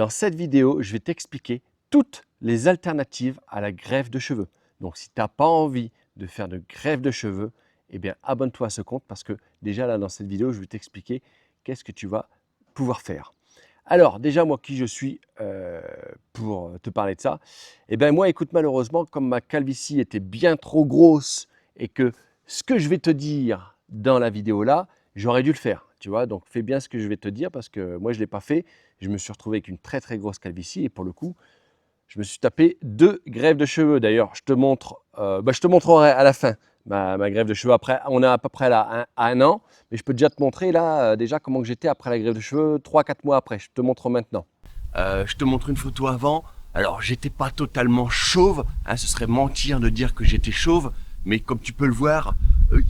Dans cette vidéo, je vais t'expliquer toutes les alternatives à la greffe de cheveux. Donc si tu n'as pas envie de faire de greffe de cheveux, eh bien abonne-toi à ce compte parce que déjà là dans cette vidéo, je vais t'expliquer qu'est-ce que tu vas pouvoir faire. Alors déjà moi qui je suis pour te parler de ça, eh bien moi écoute malheureusement comme ma calvitie était bien trop grosse et que ce que je vais te dire dans la vidéo là, j'aurais dû le faire, tu vois, donc fais bien ce que je vais te dire parce que moi je ne l'ai pas fait, je me suis retrouvé avec une très très grosse calvitie et pour le coup, je me suis tapé 2 greffes de cheveux. D'ailleurs, je te montrerai à la fin ma greffe de cheveux. Après, on est à peu près là à un an, mais je peux déjà te montrer là déjà comment que j'étais après la greffe de cheveux 3-4 mois après. Je te montre maintenant. Je te montre une photo avant. Alors, j'étais pas totalement chauve, hein, ce serait mentir de dire que j'étais chauve, mais comme tu peux le voir,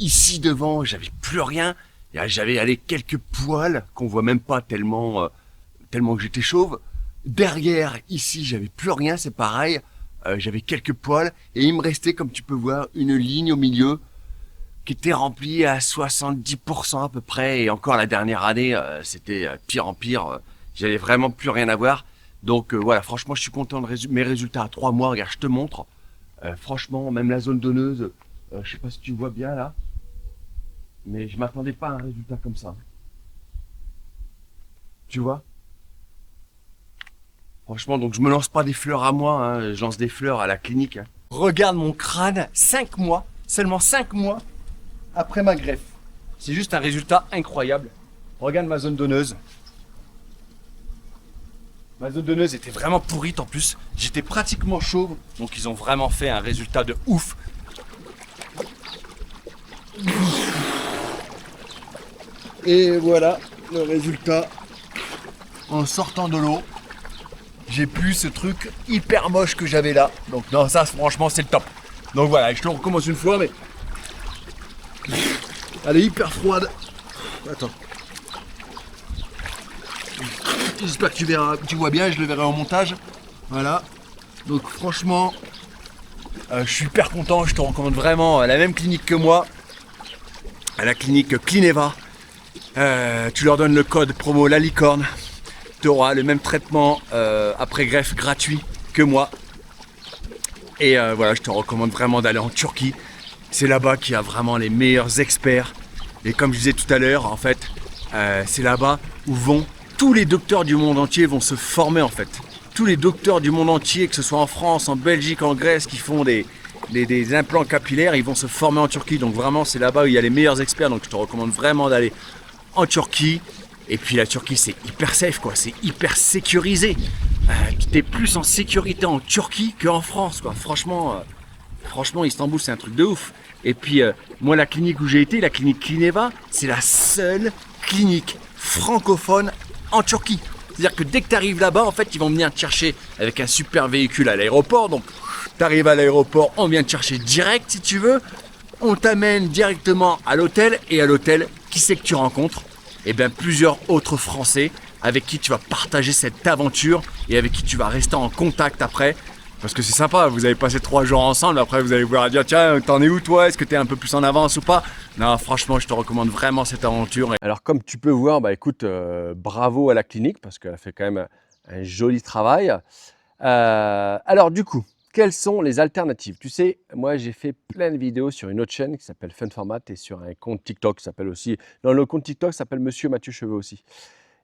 ici devant, j'avais plus rien. J'avais quelques poils qu'on voit même pas tellement que j'étais chauve. Derrière, ici, j'avais plus rien, c'est pareil. J'avais quelques poils et il me restait, comme tu peux voir, une ligne au milieu qui était remplie à 70% à peu près. Et encore la dernière année, c'était pire en pire. J'avais vraiment plus rien à voir. Donc voilà, franchement, je suis content de mes résultats à 3 mois. Regarde, je te montre. Franchement, même la zone donneuse, je sais pas si tu vois bien là, mais je m'attendais pas à un résultat comme ça. Tu vois? Franchement, donc je me lance pas des fleurs à moi, hein, je lance des fleurs à la clinique. Hein. Regarde mon crâne, 5 mois, seulement 5 mois après ma greffe. C'est juste un résultat incroyable. Regarde ma zone donneuse. Ma zone donneuse était vraiment pourrite en plus. J'étais pratiquement chauve, donc ils ont vraiment fait un résultat de ouf. Et voilà le résultat en sortant de l'eau. J'ai plus ce truc hyper moche que j'avais là. Donc non, ça franchement c'est le top. Donc voilà, je te recommence une fois, mais elle est hyper froide. Attends. J'espère que tu verras, tu vois bien, je le verrai en montage. Voilà. Donc franchement, je suis hyper content. Je te recommande vraiment la même clinique que moi, à la clinique Clineva. Tu leur donnes le code promo La Licorne. Tu auras le même traitement après greffe gratuit que moi. Et voilà, je te recommande vraiment d'aller en Turquie. C'est là-bas qu'il y a vraiment les meilleurs experts. Et comme je disais tout à l'heure, en fait, c'est là-bas où tous les docteurs du monde entier vont se former en fait. Tous les docteurs du monde entier, que ce soit en France, en Belgique, en Grèce, qui font des implants capillaires, ils vont se former en Turquie. Donc vraiment, c'est là-bas où il y a les meilleurs experts. Donc je te recommande vraiment d'aller en Turquie. Et puis la Turquie, c'est hyper safe, quoi. C'est hyper sécurisé. T'es plus en sécurité en Turquie qu'en France, quoi. Franchement, Istanbul, c'est un truc de ouf. Et puis, moi, la clinique où j'ai été, la clinique Clineva, c'est la seule clinique francophone en Turquie. C'est-à-dire que dès que tu arrives là-bas, en fait, ils vont venir te chercher avec un super véhicule à l'aéroport. Donc, tu arrives à l'aéroport, on vient te chercher direct, si tu veux. On t'amène directement à l'hôtel. Et à l'hôtel, qui c'est que tu rencontres? Eh bien, plusieurs autres Français avec qui tu vas partager cette aventure et avec qui tu vas rester en contact après. Parce que c'est sympa, vous avez passé 3 jours ensemble, après vous allez pouvoir dire tiens, t'en es où toi? Est-ce que t'es un peu plus en avance ou pas? Non, franchement, je te recommande vraiment cette aventure. Alors comme tu peux voir, bah écoute, bravo à la clinique parce qu'elle fait quand même un joli travail. Alors du coup, quelles sont les alternatives? Tu sais, moi j'ai fait plein de vidéos sur une autre chaîne qui s'appelle Fun Format et sur un compte TikTok qui s'appelle aussi... Non, le compte TikTok s'appelle Monsieur Mathieu Cheveux aussi.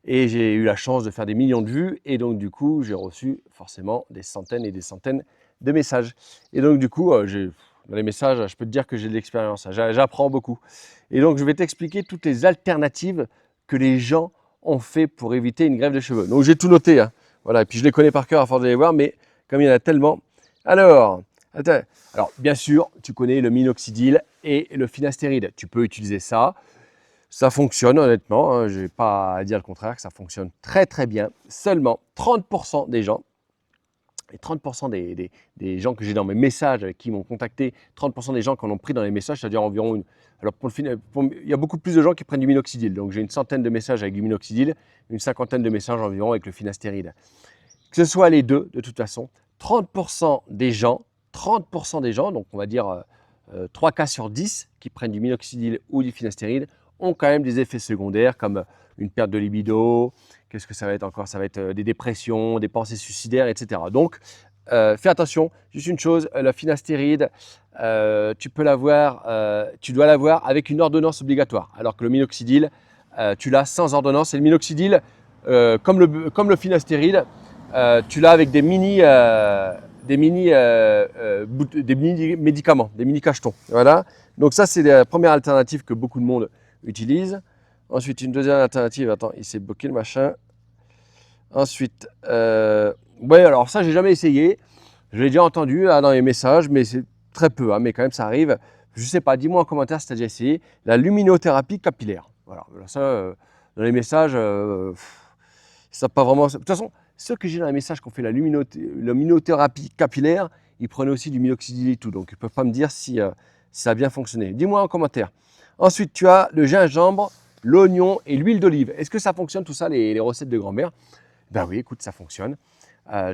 Et j'ai eu la chance de faire des millions de vues et donc du coup, j'ai reçu forcément des centaines et des centaines de messages. Et donc du coup, dans les messages, je peux te dire que j'ai de l'expérience, j'apprends beaucoup. Et donc je vais t'expliquer toutes les alternatives que les gens ont fait pour éviter une greffe de cheveux. Donc j'ai tout noté, hein. Voilà, et puis je les connais par cœur à force de les voir, mais comme il y en a tellement. Alors, bien sûr, tu connais le minoxidil et le finastéride. Tu peux utiliser ça. Ça fonctionne honnêtement, hein, je n'ai pas à dire le contraire, que ça fonctionne très très bien. Seulement 30% des gens, et 30% des gens que j'ai dans mes messages avec qui m'ont contacté, 30% des gens qui en ont pris dans les messages, c'est-à-dire environ alors il y a beaucoup plus de gens qui prennent du minoxidil. Donc j'ai une centaine de messages avec du minoxidil, une cinquantaine de messages environ avec le finastéride. Que ce soit les deux, de toute façon, 30% des gens, donc on va dire 3 cas sur 10 qui prennent du minoxidil ou du finastéride, ont quand même des effets secondaires comme une perte de libido, Qu'est-ce que ça va être encore? Ça va être des dépressions, des pensées suicidaires, etc. Donc, fais attention. Juste une chose, la finastéride, tu dois l'avoir avec une ordonnance obligatoire. Alors que le minoxidil, tu l'as sans ordonnance. Et le minoxidil, comme le finastéride, tu l'as avec des mini médicaments, des mini cachetons. Voilà. Donc ça, c'est la première alternative que beaucoup de monde utilise. Ensuite, une deuxième alternative. Attends, il s'est bloqué le machin. Ensuite, ouais, alors ça, j'ai jamais essayé. Je l'ai déjà entendu dans les messages, mais c'est très peu. Mais quand même, ça arrive. Je sais pas, dis-moi en commentaire si tu as déjà essayé. La luminothérapie capillaire. Voilà, ça, dans les messages, ça pas vraiment. De toute façon, ceux que j'ai dans les messages qui ont fait la luminothérapie capillaire, ils prenaient aussi du minoxidil et tout. Donc, ils ne peuvent pas me dire si ça a bien fonctionné. Dis-moi en commentaire. Ensuite, tu as le gingembre, l'oignon et l'huile d'olive. Est-ce que ça fonctionne tout ça, les recettes de grand-mère? Ben oui, écoute, ça fonctionne.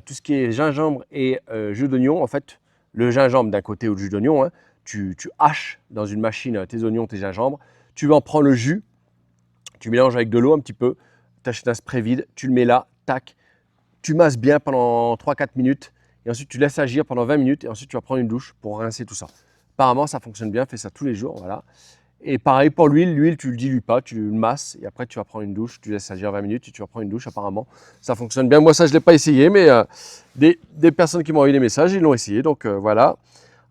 Tout ce qui est gingembre et jus d'oignon, en fait, le gingembre d'un côté ou le jus d'oignon, hein, tu haches dans une machine tes oignons, tes gingembres, tu en prends le jus, tu mélanges avec de l'eau un petit peu, tu achètes un spray vide, tu le mets là, tac, tu masses bien pendant 3-4 minutes et ensuite tu laisses agir pendant 20 minutes et ensuite tu vas prendre une douche pour rincer tout ça. Apparemment, ça fonctionne bien, fais ça tous les jours, voilà. Et pareil pour l'huile, tu ne le dilues pas, tu le masses et après tu vas prendre une douche, tu laisses agir 20 minutes et tu vas prendre une douche apparemment. Ça fonctionne bien. Moi ça je ne l'ai pas essayé mais des personnes qui m'ont envoyé des messages, ils l'ont essayé donc voilà.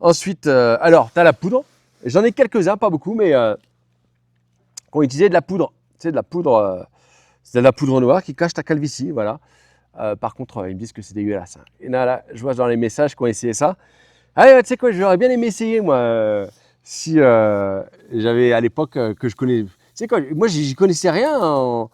Ensuite, alors tu as la poudre. J'en ai quelques-uns, pas beaucoup, mais qui ont utilisé de la poudre. Tu sais, c'est de la poudre noire qui cache ta calvitie, voilà. Par contre, ils me disent que c'est dégueulasse. Hein. Et là, je vois dans les messages qui ont essayé ça. Ah ouais, tu sais quoi, j'aurais bien aimé essayer moi. Si j'avais à l'époque que je connais, tu sais quoi, moi j'y connaissais rien en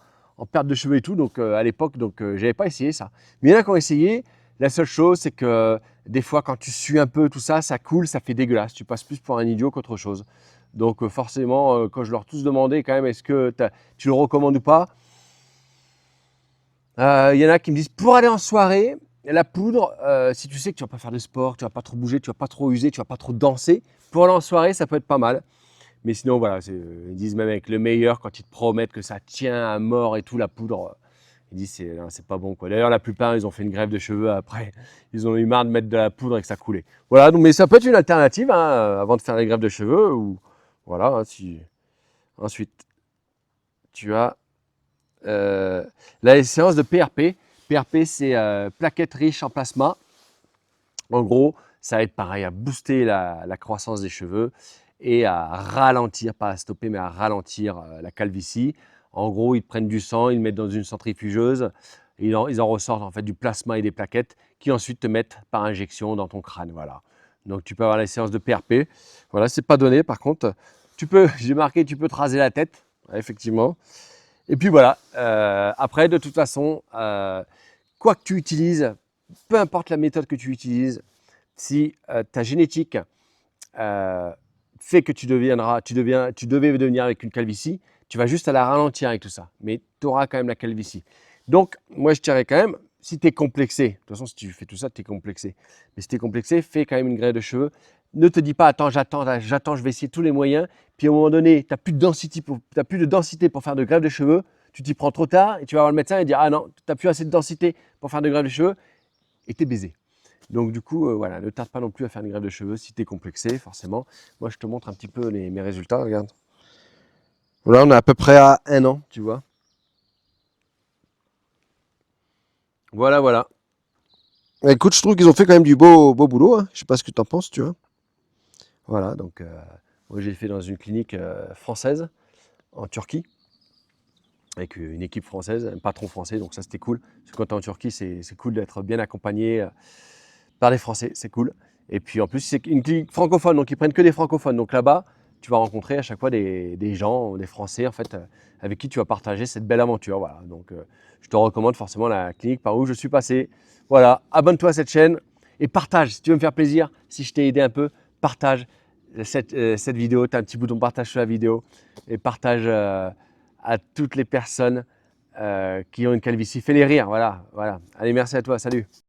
perte de cheveux et tout, donc à l'époque, donc j'avais pas essayé ça. Mais il y en a qui ont essayé. La seule chose, c'est que des fois, quand tu sues un peu tout ça, ça coule, ça fait dégueulasse. Tu passes plus pour un idiot qu'autre chose. Donc forcément, quand je leur tous demandé quand même, est-ce que tu le recommandes ou pas, il y en a qui me disent pour aller en soirée. La poudre, si tu sais que tu ne vas pas faire de sport, tu ne vas pas trop bouger, tu ne vas pas trop user, tu ne vas pas trop danser, pour aller en soirée, ça peut être pas mal. Mais sinon, voilà, ils disent même avec le meilleur, quand ils te promettent que ça tient à mort et tout, la poudre, ils disent c'est pas bon. D'ailleurs, la plupart, ils ont fait une grève de cheveux après. Ils ont eu marre de mettre de la poudre et que ça coulait. Voilà, donc, mais ça peut être une alternative hein, avant de faire les greffes de cheveux. Ou, voilà, hein, ensuite, tu as la séance de PRP. PRP, c'est plaquettes riches en plasma. En gros, ça aide pareil à booster la croissance des cheveux et à ralentir, pas à stopper, mais à ralentir la calvitie. En gros, ils prennent du sang, ils le mettent dans une centrifugeuse, et ils en ressortent en fait du plasma et des plaquettes qui ensuite te mettent par injection dans ton crâne. Voilà. Donc tu peux avoir la séance de PRP. Voilà, c'est pas donné par contre. J'ai marqué, tu peux te raser la tête, effectivement. Et puis voilà, après de toute façon, quoi que tu utilises, peu importe la méthode que tu utilises, si ta génétique fait que tu devais devenir avec une calvitie, tu vas juste à la ralentir avec tout ça, mais tu auras quand même la calvitie. Donc moi je dirais quand même, si tu es complexé, de toute façon si tu fais tout ça, tu es complexé, mais si tu es complexé, fais quand même une greffe de cheveux. Ne te dis pas, attends, j'attends, je vais essayer tous les moyens, puis à un moment donné, tu n'as plus de densité pour faire de greffe de cheveux, tu t'y prends trop tard et tu vas voir le médecin et dire ah non, tu n'as plus assez de densité pour faire de greffe de cheveux et tu es baisé. Donc du coup, voilà, ne tarde pas non plus à faire une greffe de cheveux si tu es complexé, forcément. Moi, je te montre un petit peu mes résultats, regarde. Voilà, on est à peu près à 1 an, tu vois. Voilà, voilà. Écoute, je trouve qu'ils ont fait quand même du beau boulot. Hein. Je sais pas ce que tu en penses, tu vois. Voilà, donc moi j'ai fait dans une clinique française en Turquie. Avec une équipe française, un patron français, donc ça c'était cool. Parce que quand tu es en Turquie, c'est cool d'être bien accompagné par des Français, c'est cool. Et puis en plus, c'est une clinique francophone, donc ils prennent que des francophones. Donc là-bas, tu vas rencontrer à chaque fois des gens, des Français en fait, avec qui tu vas partager cette belle aventure. Voilà. Donc je te recommande forcément la clinique par où je suis passé. Voilà, abonne-toi à cette chaîne et partage. Si tu veux me faire plaisir, si je t'ai aidé un peu, partage cette vidéo. Tu as un petit bouton partage sur la vidéo et partage à toutes les personnes qui ont une calvitie. Fais-les rire, voilà, voilà. Allez, merci à toi, salut.